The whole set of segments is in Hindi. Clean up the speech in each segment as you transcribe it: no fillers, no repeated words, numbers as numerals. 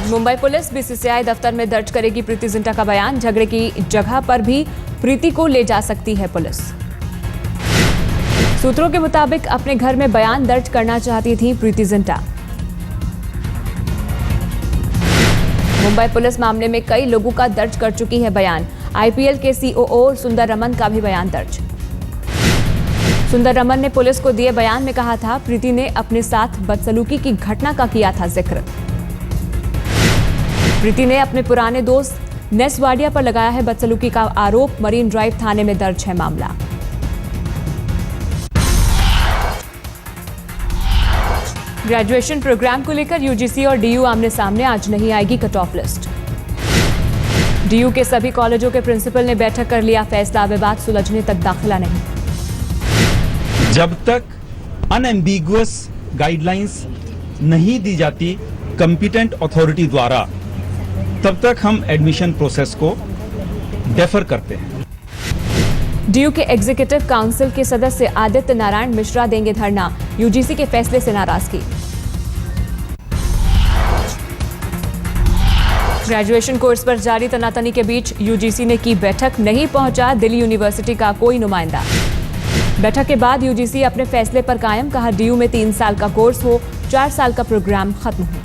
आज मुंबई पुलिस बीसीसीआई दफ्तर में दर्ज करेगी प्रीति जिंटा का बयान। झगड़े की जगह पर भी प्रीति को ले जा सकती है पुलिस। सूत्रों के मुताबिक अपने घर में बयान दर्ज करना चाहती थी प्रीति जिंटा। मुंबई पुलिस मामले में कई लोगों का दर्ज कर चुकी है बयान। आईपीएल के सीओओ सुंदर रमन का भी बयान दर्ज। सुंदर रमन ने पुलिस को दिए बयान में कहा था, प्रीति ने अपने साथ बदसलूकी की घटना का किया था जिक्र। प्रीति ने अपने पुराने दोस्त नेस वाडिया पर लगाया है बदसलूकी का आरोप। मरीन ड्राइव थाने में दर्ज है मामला। ग्रेजुएशन प्रोग्राम को लेकर यूजीसी और डीयू आमने सामने। आज नहीं आएगी कट ऑफ लिस्ट। डीयू के सभी कॉलेजों के प्रिंसिपल ने बैठक कर लिया फैसला, विवाद सुलझने तक दाखिला नहीं। जब तक अनएम्बिगुअस गाइडलाइंस नहीं दी जाती कॉम्पिटेंट अथॉरिटी द्वारा, तब तक हम एडमिशन प्रोसेस को डेफर करते हैं। डीयू के एग्जीक्यूटिव काउंसिल के सदस्य आदित्य नारायण मिश्रा देंगे धरना। यूजीसी के फैसले से नाराजगी। ग्रेजुएशन कोर्स पर जारी तनातनी के बीच यूजीसी ने की बैठक। नहीं पहुंचा दिल्ली यूनिवर्सिटी का कोई नुमाइंदा। बैठक के बाद यूजीसी अपने फैसले पर कायम। कहा, डीयू में 3 साल का कोर्स हो, 4 साल का प्रोग्राम खत्म हो।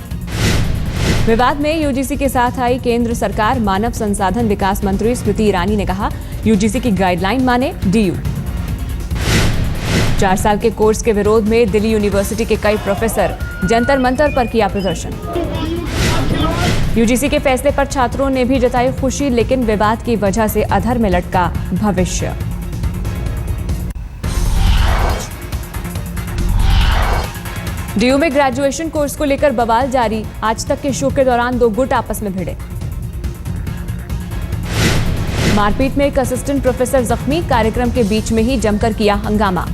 विवाद में यूजीसी के साथ आई केंद्र सरकार। मानव संसाधन विकास मंत्री स्मृति ईरानी ने कहा, यूजीसी की गाइडलाइन माने डीयू। 4 साल के कोर्स के विरोध में दिल्ली यूनिवर्सिटी के कई प्रोफेसर जंतर मंतर पर किया प्रदर्शन। यूजीसी के फैसले पर छात्रों ने भी जताई खुशी, लेकिन विवाद की वजह से अधर में लटका भविष्य। डीयू में ग्रेजुएशन कोर्स को लेकर बवाल जारी। आज तक के शो के दौरान 2 गुट आपस में भिड़े। मारपीट में एक असिस्टेंट प्रोफेसर जख्मी। कार्यक्रम के बीच में ही जमकर किया हंगामा।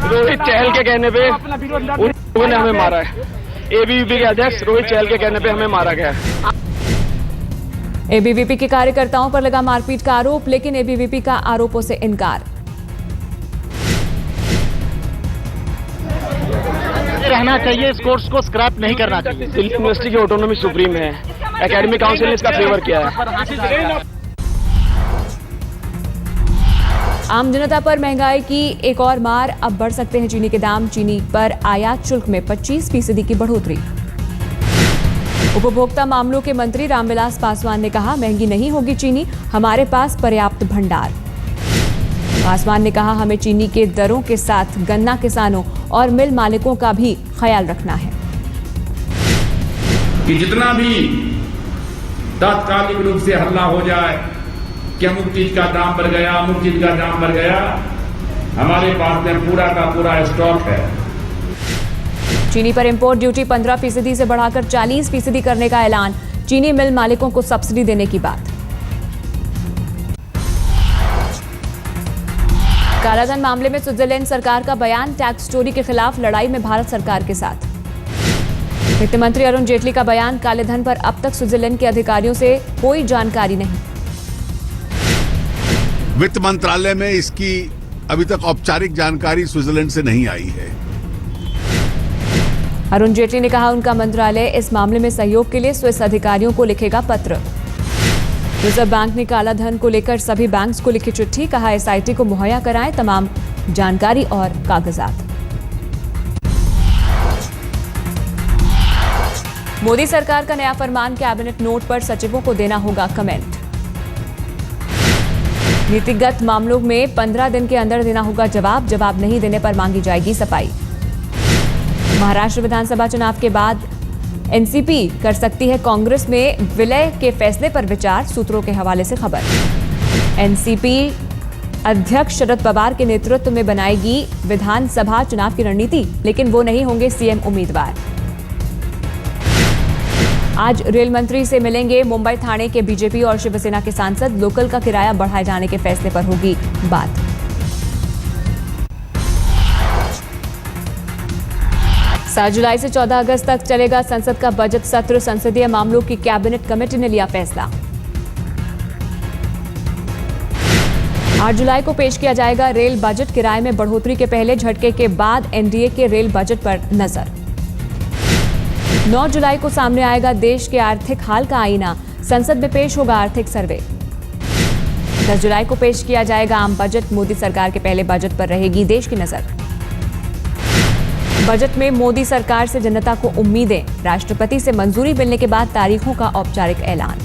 रोहित चहल के कहने पे उन लोगों ने हमें मारा है। एबीवीपी के अध्यक्ष रोहित चहल के कहने पे हमें मारा गया है। एबीवीपी के कार्यकर्ताओं पर लगा मारपीट का आरोप, लेकिन एबीवीपी का आरोपों से इनकार। रहना चाहिए, इस कोर्स को स्क्रैप नहीं करना चाहिए। दिल्ली यूनिवर्सिटी की ऑटोनॉमी सुप्रीम है। एकेडमिक काउंसिल ने इसका फेवर किया है। आम जनता पर महंगाई की एक और मार। अब बढ़ सकते हैं चीनी के दाम। चीनी पर आयात शुल्क में 25% की बढ़ोतरी। उपभोक्ता मामलों के मंत्री रामविलास पासवान ने कहा, महंगी नहीं होगी चीनी, हमारे पास पर्याप्त भंडार। पासवान ने कहा, हमें चीनी के दरों के साथ गन्ना किसानों और मिल मालिकों का भी ख्याल रखना है कि जितना भी तात्कालिक रूप से हल्ला हो जाए कि अमुक चीज का दाम बढ़ गया, अमुक चीज का दाम बढ़ गया, हमारे पास में पूरा का पूरा स्टॉक है। चीनी पर इंपोर्ट ड्यूटी 15% से बढ़ाकर 40% करने का ऐलान। चीनी मिल मालिकों को सब्सिडी देने की बात। कालाधन मामले में स्विट्जरलैंड सरकार का बयान। टैक्स चोरी के खिलाफ लड़ाई में भारत सरकार के साथ। वित्त मंत्री अरुण जेटली का बयान, काले धन पर अब तक स्विट्जरलैंड के अधिकारियों से कोई जानकारी नहीं। वित्त मंत्रालय में इसकी अभी तक औपचारिक जानकारी स्विट्जरलैंड से नहीं आई है। अरुण जेटली ने कहा, उनका मंत्रालय इस मामले में सहयोग के लिए स्विस अधिकारियों को लिखेगा पत्र। रिजर्व बैंक ने काला धन को लेकर सभी बैंक्स को लिखी चिट्ठी। कहा, एसआईटी को मुहैया कराएं तमाम जानकारी और कागजात। मोदी सरकार का नया फरमान। कैबिनेट नोट पर सचिवों को देना होगा कमेंट। नीतिगत मामलों में 15 दिन के अंदर देना होगा जवाब। जवाब नहीं देने पर मांगी जाएगी सफाई। महाराष्ट्र विधानसभा चुनाव के बाद एनसीपी कर सकती है कांग्रेस में विलय के फैसले पर विचार। सूत्रों के हवाले से खबर। एनसीपी अध्यक्ष शरद पवार के नेतृत्व में बनाएगी विधानसभा चुनाव की रणनीति, लेकिन वो नहीं होंगे सीएम उम्मीदवार। आज रेल मंत्री से मिलेंगे मुंबई थाने के बीजेपी और शिवसेना के सांसद। लोकल का किराया बढ़ाए जाने के फैसले पर होगी बात। 7 जुलाई से 14 अगस्त तक चलेगा संसद का बजट सत्र। संसदीय मामलों की कैबिनेट कमेटी ने लिया फैसला। 8 जुलाई को पेश किया जाएगा रेल बजट। किराए में बढ़ोतरी के पहले झटके के बाद एनडीए के रेल बजट पर नजर। 9 जुलाई को सामने आएगा देश के आर्थिक हाल का आईना, संसद में पेश होगा आर्थिक सर्वे। 10 जुलाई को पेश किया जाएगा आम बजट, मोदी सरकार के पहले बजट पर रहेगी देश की नजर। बजट में मोदी सरकार से जनता को उम्मीदें, राष्ट्रपति से मंजूरी मिलने के बाद तारीखों का औपचारिक ऐलान।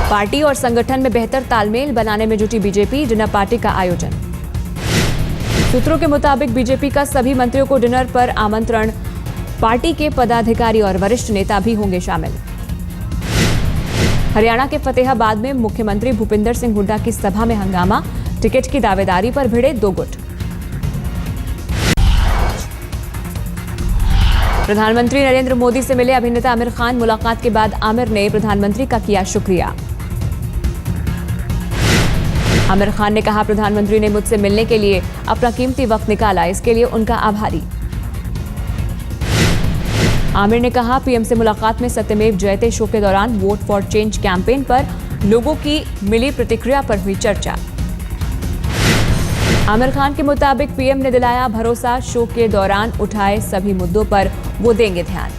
पार्टी और संगठन में बेहतर तालमेल बनाने में जुटी बीजेपी, डिनर पार्टी का आयोजन। सूत्रों के मुताबिक बीजेपी का सभी मंत्रियों को डिनर पर आमंत्रण, पार्टी के पदाधिकारी और वरिष्ठ नेता भी होंगे शामिल। हरियाणा के फतेहाबाद में मुख्यमंत्री भूपिंदर सिंह हुड्डा की सभा में हंगामा, टिकट की दावेदारी पर भिड़े 2 गुट। प्रधानमंत्री नरेंद्र मोदी से मिले अभिनेता आमिर खान, मुलाकात के बाद आमिर ने प्रधानमंत्री का किया शुक्रिया। आमिर खान ने कहा, प्रधानमंत्री ने मुझसे मिलने के लिए अपना कीमती वक्त निकाला, इसके लिए उनका आभारी। आमिर ने कहा, पीएम से मुलाकात में सत्यमेव जयते शो के दौरान वोट फॉर चेंज कैंपेन पर लोगों की मिली प्रतिक्रिया पर हुई चर्चा। आमिर खान के मुताबिक पीएम ने दिलाया भरोसा, शो के दौरान उठाए सभी मुद्दों पर वो देंगे ध्यान।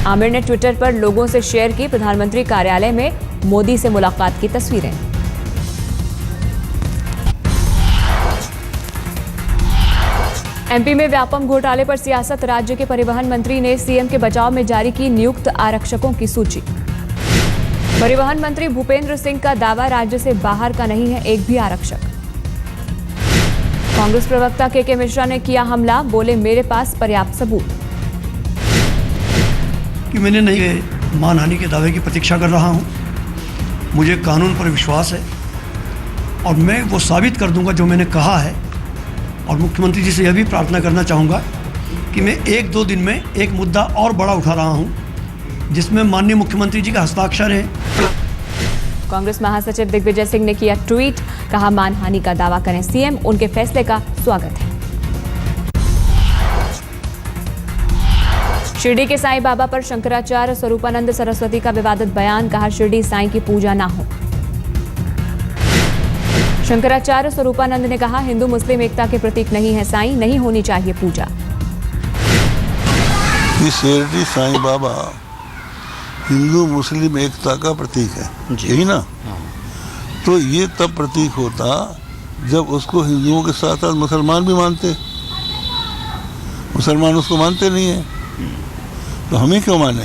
आमिर ने ट्विटर पर लोगों से शेयर की प्रधानमंत्री कार्यालय में मोदी से मुलाकात की तस्वीरें। एमपी में व्यापम घोटाले पर सियासत, राज्य के परिवहन मंत्री ने सीएम के बचाव में जारी की नियुक्त आरक्षकों की सूची। परिवहन मंत्री भूपेंद्र सिंह का दावा, राज्य से बाहर का नहीं है एक भी आरक्षक। कांग्रेस प्रवक्ता के मिश्रा ने किया हमला, बोले मेरे पास पर्याप्त सबूत। कि मैंने नहीं मानहानि के दावे की प्रतीक्षा कर रहा हूं। मुझे कानून पर विश्वास है और मैं वो साबित कर दूंगा जो मैंने कहा है। और मुख्यमंत्री जी से यह भी प्रार्थना करना चाहूँगा कि मैं 1-2 दिन में एक मुद्दा और बड़ा उठा रहा हूँ जिसमें माननीय मुख्यमंत्री जी का हस्ताक्षर है। कांग्रेस महासचिव दिग्विजय सिंह ने किया ट्वीट, कहा मानहानि का दावा करें सीएम, उनके फैसले का स्वागत है। शिरडी के साईं बाबा पर शंकराचार्य स्वरूपानंद सरस्वती का विवादित बयान, कहा शिरडी साईं की पूजा ना हो। शंकराचार्य स्वरूपानंद ने कहा, हिंदू मुस्लिम एकता के प्रतीक नहीं है साईं, नहीं होनी चाहिए पूजा। शिरडी साईं बाबा हिंदू मुस्लिम एकता का प्रतीक है, यही ना? तो ये तब प्रतीक होता जब उसको हिंदुओं के साथ साथ मुसलमान भी मानते। मुसलमान उसको मानते नहीं है, तो हमें क्यों माने?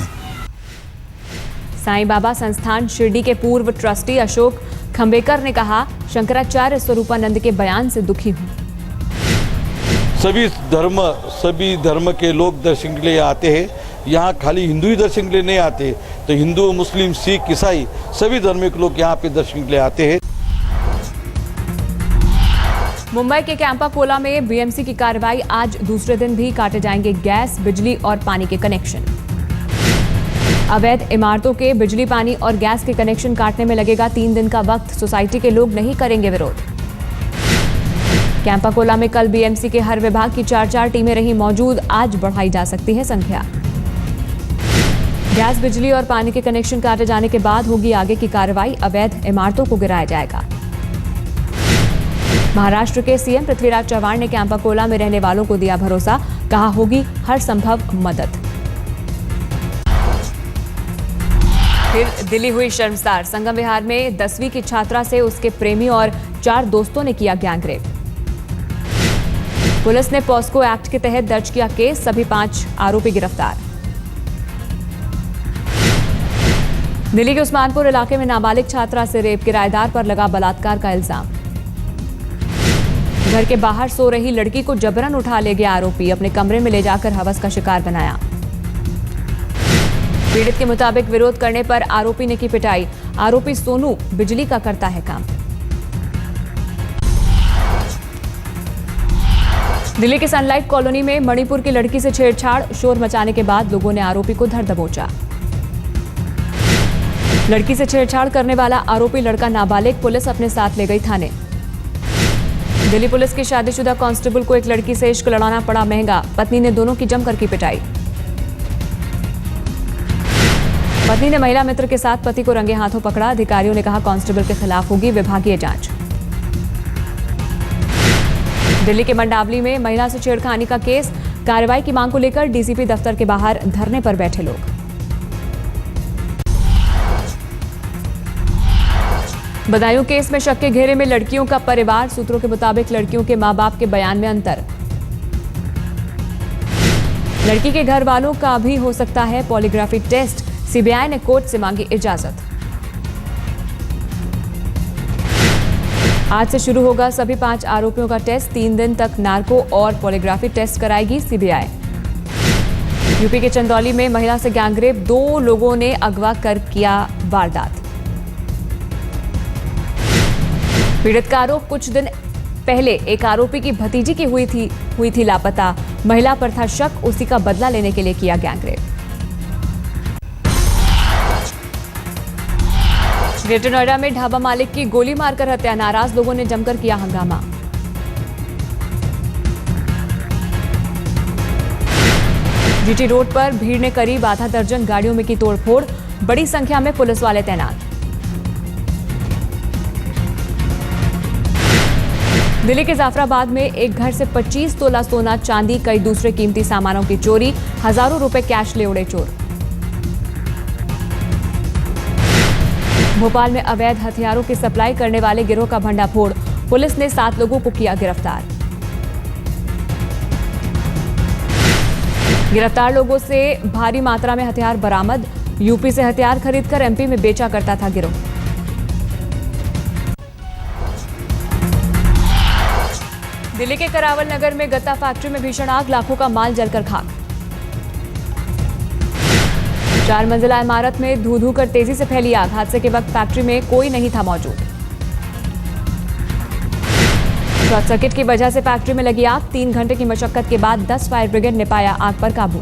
साईं बाबा संस्थान शिरडी के पूर्व ट्रस्टी अशोक खंबेकर ने कहा, शंकराचार्य स्वरूपानंद के बयान से दुखी हूं। सभी धर्म के लोग दर्शन के लिए आते हैं। यहाँ खाली हिंदू ही दर्शन के लिए नहीं आते, तो हिंदू, मुस्लिम, सिख, ईसाई सभी धर्म के लोग यहाँ पे दर्शन के लिए आते हैं। मुंबई के कैंपा कोला में बीएमसी की कार्रवाई, आज दूसरे दिन भी काटे जाएंगे गैस, बिजली और पानी के कनेक्शन। अवैध इमारतों के बिजली, पानी और गैस के कनेक्शन काटने में लगेगा 3 दिन का वक्त, सोसाइटी के लोग नहीं करेंगे विरोध। कैंपा कोला में कल बीएमसी के हर विभाग की 4-4 टीमें रही मौजूद, आज बढ़ाई जा सकती है संख्या। गैस, बिजली और पानी के कनेक्शन काटे जाने के बाद होगी आगे की कार्रवाई, अवैध इमारतों को गिराया जाएगा। महाराष्ट्र के सीएम पृथ्वीराज चव्हाण ने कैंपा कोला में रहने वालों को दिया भरोसा, कहा होगी हर संभव मदद। फिर दिल्ली हुई शर्मसार, संगम विहार में 10वीं की छात्रा से उसके प्रेमी और 4 दोस्तों ने किया गैंगरेप। पुलिस ने पॉस्को एक्ट के तहत दर्ज किया केस, सभी 5 आरोपी गिरफ्तार। दिल्ली के उस्मानपुर इलाके में नाबालिग छात्रा से रेप, किराएदार पर लगा बलात्कार का इल्जाम। घर के बाहर सो रही लड़की को जबरन उठा ले गया आरोपी, अपने कमरे में ले जाकर हवस का शिकार बनाया। पीड़ित के मुताबिक विरोध करने पर आरोपी ने की पिटाई, आरोपी सोनू बिजली का करता है काम। दिल्ली के सनलाइट कॉलोनी में मणिपुर की लड़की से छेड़छाड़, शोर मचाने के बाद लोगों ने आरोपी को धर दबोचा। लड़की से छेड़छाड़ करने वाला आरोपी लड़का नाबालिग, पुलिस अपने साथ ले गई थाने। दिल्ली पुलिस की शादीशुदा कांस्टेबल को एक लड़की से इश्क लड़ाना पड़ा महंगा, पत्नी ने दोनों की जमकर की पिटाई। पत्नी ने महिला मित्र के साथ पति को रंगे हाथों पकड़ा, अधिकारियों ने कहा कांस्टेबल के खिलाफ होगी विभागीय जांच। दिल्ली के मंडावली में महिला से छेड़खानी का केस, कार्रवाई की मांग को लेकर डीसीपी दफ्तर के बाहर धरने पर बैठे लोग। बदायूं केस में शक के घेरे में लड़कियों का परिवार, सूत्रों के मुताबिक लड़कियों के मां बाप के बयान में अंतर। लड़की के घर वालों का भी हो सकता है पॉलीग्राफी टेस्ट, सीबीआई ने कोर्ट से मांगी इजाजत। आज से शुरू होगा सभी 5 आरोपियों का टेस्ट, 3 दिन तक नार्को और पॉलीग्राफी टेस्ट कराएगी सीबीआई। यूपी के चंदौली में महिला से गैंगरेप, 2 लोगों ने अगवा कर किया वारदात। पीड़ित का आरोप कुछ दिन पहले एक आरोपी की भतीजी की हुई थी लापता, महिला पर था शक, उसी का बदला लेने के लिए किया गैंगरेप। ग्रेटर नोएडा में ढाबा मालिक की गोली मारकर हत्या, नाराज लोगों ने जमकर किया हंगामा। जीटी रोड पर भीड़ ने करीब आधा दर्जन गाड़ियों में की तोड़फोड़, बड़ी संख्या में पुलिस वाले तैनात। दिल्ली के जाफराबाद में एक घर से 25 तोला सोना, चांदी, कई दूसरे कीमती सामानों की चोरी, हजारों रुपए कैश ले उड़े चोर। भोपाल में अवैध हथियारों की सप्लाई करने वाले गिरोह का भंडाफोड़, पुलिस ने 7 लोगों को किया गिरफ्तार। गिरफ्तार लोगों से भारी मात्रा में हथियार बरामद, यूपी से हथियार खरीदकर एमपी में बेचा करता था गिरोह। दिल्ली के करावल नगर में गत्ता फैक्ट्री में भीषण आग, लाखों का माल जलकर खाक। 4 मंजिला इमारत में धू कर तेजी से फैली आग, हादसे के वक्त फैक्ट्री में कोई नहीं था मौजूद। शॉर्ट सर्किट की वजह से फैक्ट्री में लगी आग, 3 घंटे की मशक्कत के बाद 10 फायर ब्रिगेड ने पाया आग पर काबू।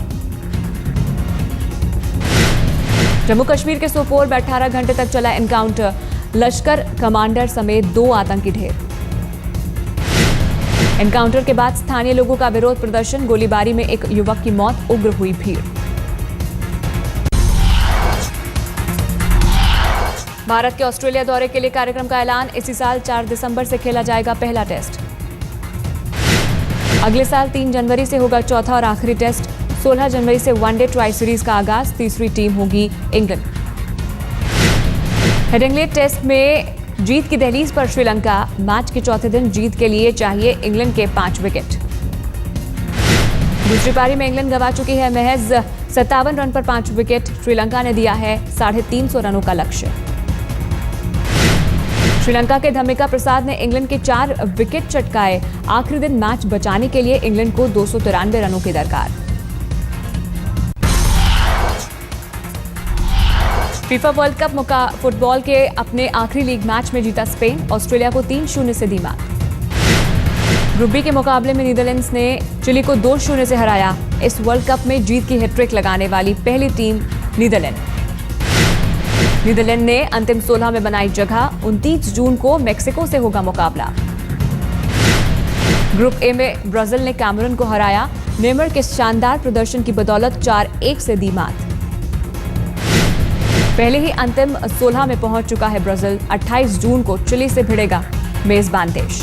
जम्मू कश्मीर के सोपोर में 18 घंटे तक चला एनकाउंटर, लश्कर कमांडर समेत 2 आतंकी ढेर। एनकाउंटर के बाद स्थानीय लोगों का विरोध प्रदर्शन, गोलीबारी में एक युवक की मौत, उग्र हुई भीड़। भारत के ऑस्ट्रेलिया दौरे के लिए कार्यक्रम का ऐलान, इसी साल 4 दिसंबर से खेला जाएगा पहला टेस्ट। अगले साल 3 जनवरी से होगा चौथा और आखिरी टेस्ट, 16 जनवरी से वनडे ट्राई सीरीज का आगाज, तीसरी टीम होगी इंग्लैंड। हेडिंग्ले टेस्ट में जीत की दहलीज पर श्रीलंका, मैच के चौथे दिन जीत के लिए चाहिए इंग्लैंड के 5 विकेट। दूसरी पारी में इंग्लैंड गंवा चुकी है महज 57 रन पर 5 विकेट, श्रीलंका ने दिया है 350 रनों का लक्ष्य। श्रीलंका के धमिका प्रसाद ने इंग्लैंड के 4 विकेट चटकाए, आखिरी दिन मैच बचाने के लिए इंग्लैंड को 293 रनों की दरकार। फीफा वर्ल्ड कप फुटबॉल के अपने आखिरी लीग मैच में जीता स्पेन, ऑस्ट्रेलिया को 3-0 से दी मात। ग्रुप बी के मुकाबले में नीदरलैंड्स ने चिली को 2-0 से हराया। इस वर्ल्ड कप में जीत की हैट्रिक लगाने वाली पहली टीम नीदरलैंड ने अंतिम 16 में बनाई जगह, 29 जून को मेक्सिको से होगा मुकाबला। ग्रुप ए में ब्राजील ने कैमरून को हराया, नेमर के शानदार प्रदर्शन की बदौलत 4-1 से दी मात। पहले ही अंतिम 16 में पहुंच चुका है ब्राजील, 28 जून को चिली से भिड़ेगा मेजबान देश।